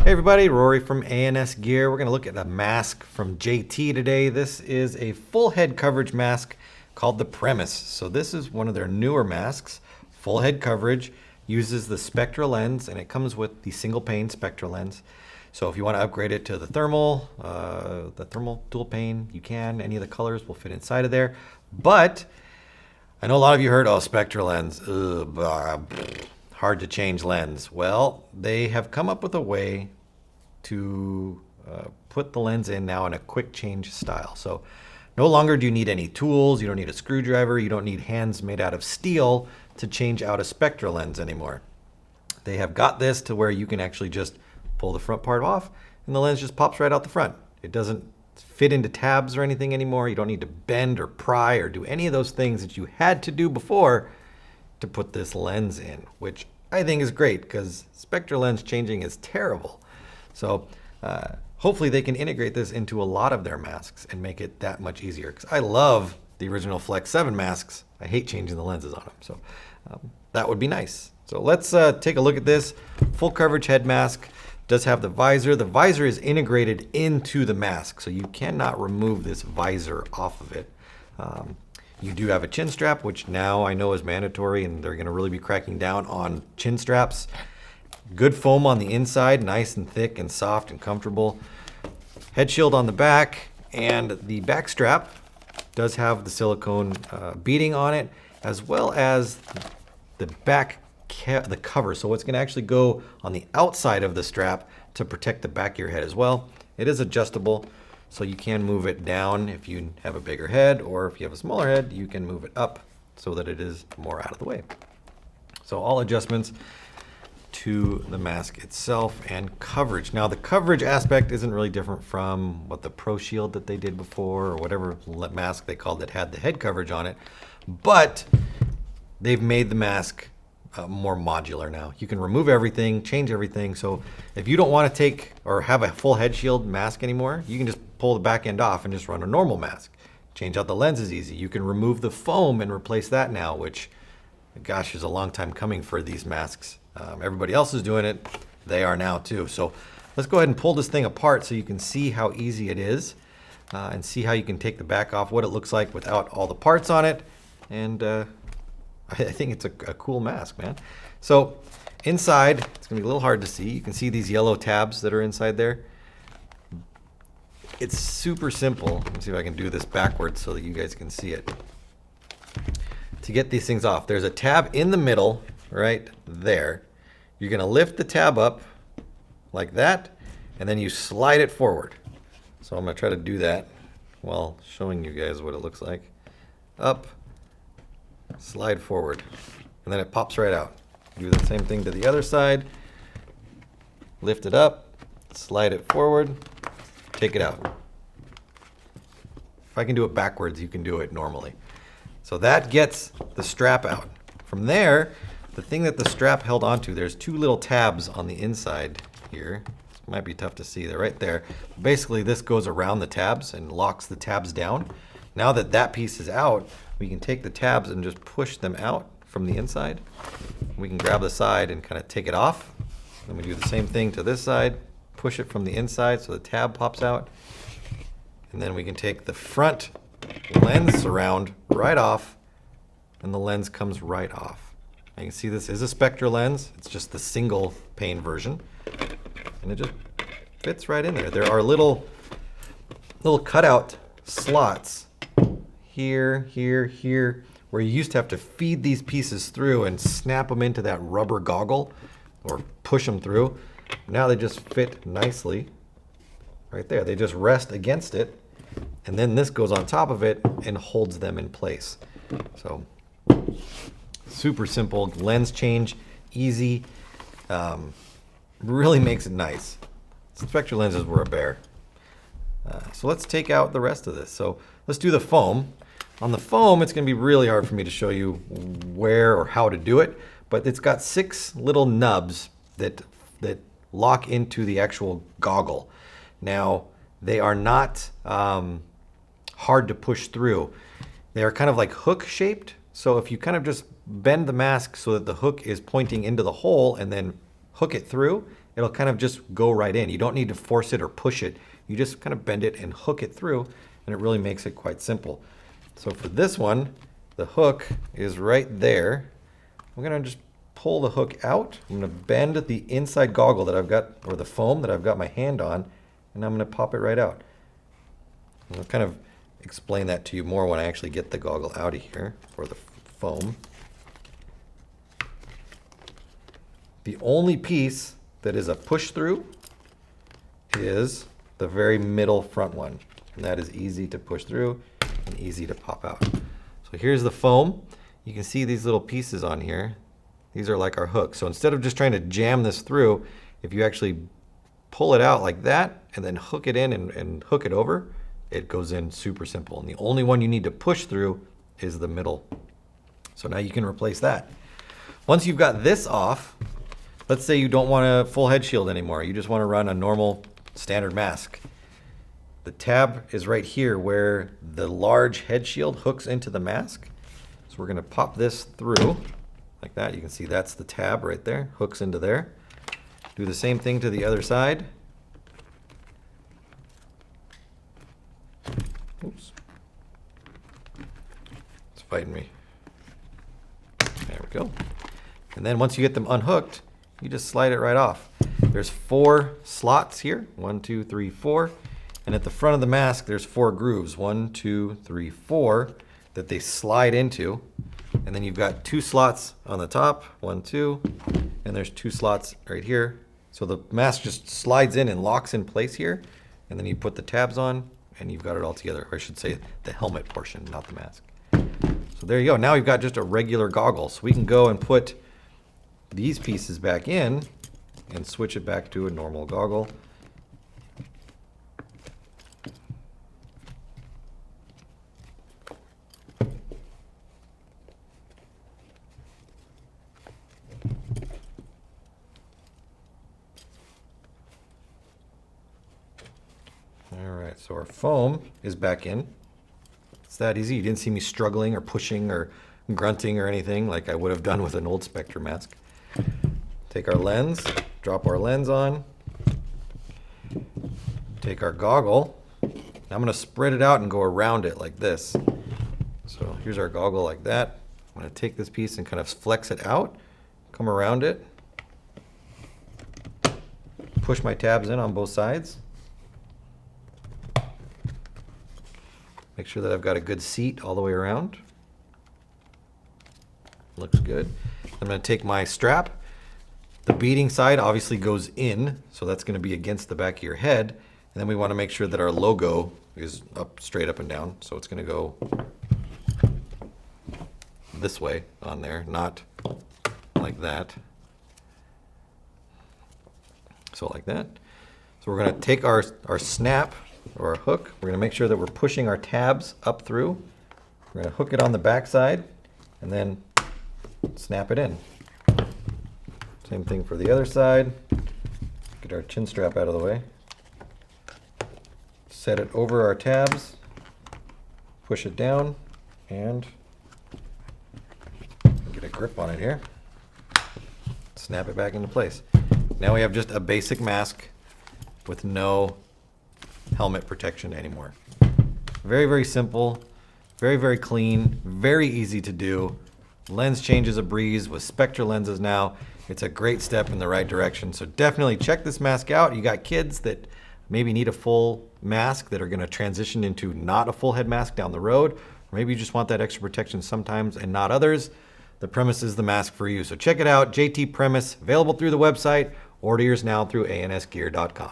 Hey everybody, Rory from ANS Gear. We're going to look at a mask from JT today. This is a full head coverage mask called the Premise. So this is one of their newer masks. Full head coverage, uses the Spectra lens, and it comes with the single pane Spectra lens. So if you want to upgrade it to the thermal dual pane, you can. Any of the colors will fit inside of there. But I know a lot of you heard, oh, Spectra lens, hard to change lens. Well, they have come up with a way to put the lens in now in a quick change style. So no longer do you need any tools, you don't need a screwdriver, you don't need hands made out of steel to change out a Spectra lens anymore. They have got this to where you can actually just pull the front part off and the lens just pops right out the front. It doesn't fit into tabs or anything anymore. You don't need to bend or pry or do any of those things that you had to do before to put this lens in, which I think is great because Spectra lens changing is terrible. So hopefully they can integrate this into a lot of their masks and make it that much easier, because I love the original Flex 7 masks. I hate changing the lenses on them. So that would be nice. So let's take a look at this. Full coverage head mask. Does have the visor. The visor is integrated into the mask, so you cannot remove this visor off of it. You do have a chin strap, which now I know is mandatory, and they're going to really be cracking down on chin straps. Good foam on the inside, nice and thick and soft and comfortable. Head shield on the back, and the back strap does have the silicone beading on it, as well as the back the cover. So it's going to actually go on the outside of the strap to protect the back of your head as well. It is adjustable, so you can move it down if you have a bigger head, or if you have a smaller head, you can move it up so that it is more out of the way. So all adjustments to the mask itself and coverage. Now the coverage aspect isn't really different from what the Pro Shield that they did before, or whatever mask they called that had the head coverage on it, but they've made the mask more modular now. You can remove everything, change everything. So if you don't want to take or have a full head shield mask anymore, you can just pull the back end off and just run a normal mask. Change out the lens is easy. You can remove the foam and replace that now, which, gosh, is a long time coming for these masks. Everybody else is doing it. They are now too. So let's go ahead and pull this thing apart so you can see how easy it is, and see how you can take the back off, what it looks like without all the parts on it. And I think it's a cool mask, man. So inside, it's gonna be a little hard to see. You can see these yellow tabs that are inside there. It's super simple. Let me see if I can do this backwards so that you guys can see it. To get these things off, there's a tab in the middle, right there. You're gonna lift the tab up like that, and then you slide it forward. So I'm gonna try to do that while showing you guys what it looks like. Up, slide forward, and then it pops right out. Do the same thing to the other side. Lift it up, slide it forward, take it out. If I can do it backwards, you can do it normally. So that gets the strap out. From there, the thing that the strap held onto, there's two little tabs on the inside here. This might be tough to see, they're right there. Basically, this goes around the tabs and locks the tabs down. Now that that piece is out, we can take the tabs and just push them out from the inside. We can grab the side and kind of take it off. Then we do the same thing to this side, push it from the inside so the tab pops out. And then we can take the front lens surround right off, and the lens comes right off. Now you can see this is a Spectra lens. It's just the single pane version, and it just fits right in there. There are little cutout slots here, here, where you used to have to feed these pieces through and snap them into that rubber goggle or push them through. Now they just fit nicely right there. They just rest against it, and then this goes on top of it and holds them in place. So super simple lens change, easy, really makes it nice. Spectra lenses were a bear. So let's take out the rest of this. So let's do the foam. On the foam, it's going to be really hard for me to show you where or how to do it, but it's got 6 little nubs that lock into the actual goggle. Now, they are not hard to push through. They are kind of like hook shaped, so if you kind of just bend the mask so that the hook is pointing into the hole and then hook it through, it'll kind of just go right in. You don't need to force it or push it. You just kind of bend it and hook it through, and it really makes it quite simple. So for this one, the hook is right there. I'm gonna just pull the hook out. I'm gonna bend the inside goggle that I've got, or the foam that I've got my hand on, and I'm gonna pop it right out. I'll kind of explain that to you more when I actually get the goggle out of here, or the foam. The only piece that is a push through is the very middle front one. And that is easy to push through and easy to pop out. So here's the foam. You can see these little pieces on here. These are like our hooks. So instead of just trying to jam this through, if you actually pull it out like that and then hook it in and hook it over, it goes in super simple. And the only one you need to push through is the middle. So now you can replace that. Once you've got this off, let's say you don't want a full head shield anymore. You just want to run a normal standard mask. The tab is right here where the large head shield hooks into the mask. So we're going to pop this through like that. You can see that's the tab right there, hooks into there. Do the same thing to the other side. Oops. It's fighting me. There we go. And then once you get them unhooked, you just slide it right off. There's 4 slots here, 1, 2, 3, 4. And at the front of the mask, there's 4 grooves, 1, 2, 3, 4, that they slide into. And then you've got 2 slots on the top, 1, 2, and there's 2 slots right here. So the mask just slides in and locks in place here. And then you put the tabs on and you've got it all together. Or I should say the helmet portion, not the mask. So there you go. Now we've got just a regular goggle. So we can go and put these pieces back in and switch it back to a normal goggle. All right, so our foam is back in. It's that easy. You didn't see me struggling or pushing or grunting or anything like I would have done with an old Spectre mask. Take our lens, drop our lens on, take our goggle. Now I'm going to spread it out and go around it like this. So here's our goggle like that. I'm going to take this piece and kind of flex it out, come around it, push my tabs in on both sides. Make sure that I've got a good seat all the way around. Looks good. I'm going to take my strap. The beading side obviously goes in, so that's going to be against the back of your head. And then we want to make sure that our logo is up, straight up and down. So it's going to go this way on there, not like that. So like that. So we're going to take our snap or our hook. We're going to make sure that we're pushing our tabs up through. We're going to hook it on the back side and then snap it in. Same thing for the other side. Get our chin strap out of the way. Set it over our tabs, push it down, and get a grip on it here. Snap it back into place. Now we have just a basic mask with no helmet protection anymore. Very, very simple, very, very clean, very easy to do. Lens change is a breeze with Spectre lenses now. It's a great step in the right direction. So definitely check this mask out. You got kids that maybe need a full mask that are going to transition into not a full head mask down the road. Or maybe you just want that extra protection sometimes and not others. The Premise is the mask for you. So check it out, JT Premise, available through the website. Order yours now through ansgear.com.